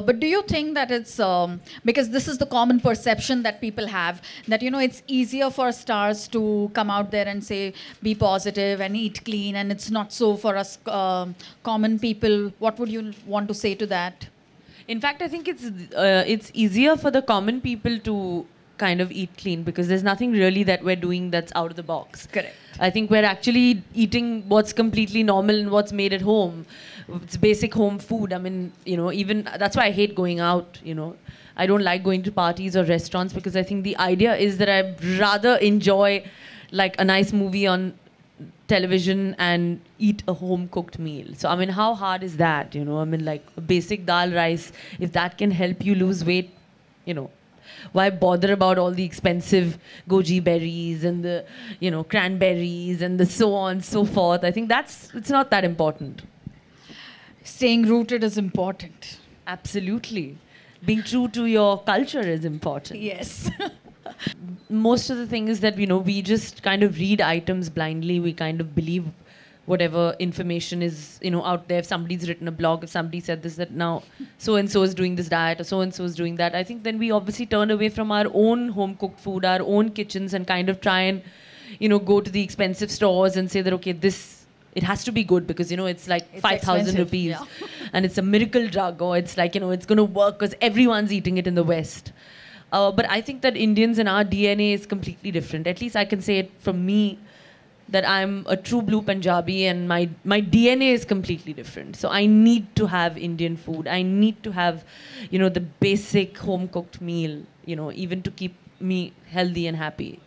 But do you think that it's because this is the common perception that people have, that it's easier for stars to come out there and say be positive and eat clean, and it's not so for us common people? What would you want to say to that? In fact, I think it's easier for the common people to kind of eat clean because there's nothing really that we're doing that's out of the box. Correct. I think we're actually eating what's completely normal and what's made at home. It's basic home food. I mean, even that's why I hate going out, I don't like going to parties or restaurants because I think the idea is that I'd rather enjoy like a nice movie on television and eat a home cooked meal. So I mean, how hard is that? I mean, like a basic dal rice, if that can help you lose weight, why bother about all the expensive goji berries and the cranberries and the so on and so forth? I think it's not that important. Staying rooted is important. Absolutely. Being true to your culture is important. Yes. Most of the thing is that we just kind of read items blindly. We kind of believe whatever information is out there. If somebody's written a blog, if somebody said this, that now so and so is doing this diet or so and so is doing that, I think then we obviously turn away from our own home cooked food, our own kitchens, and kind of try and go to the expensive stores and say that okay, it has to be good because it's like 5,000 rupees, yeah. and it's a miracle drug, or it's like it's going to work because everyone's eating it in the West. But I think that Indians and our DNA is completely different. At least I can say it from me, that I'm a true blue Punjabi and my DNA is completely different. So I need to have Indian food. I need to have, the basic home cooked meal, even to keep me healthy and happy.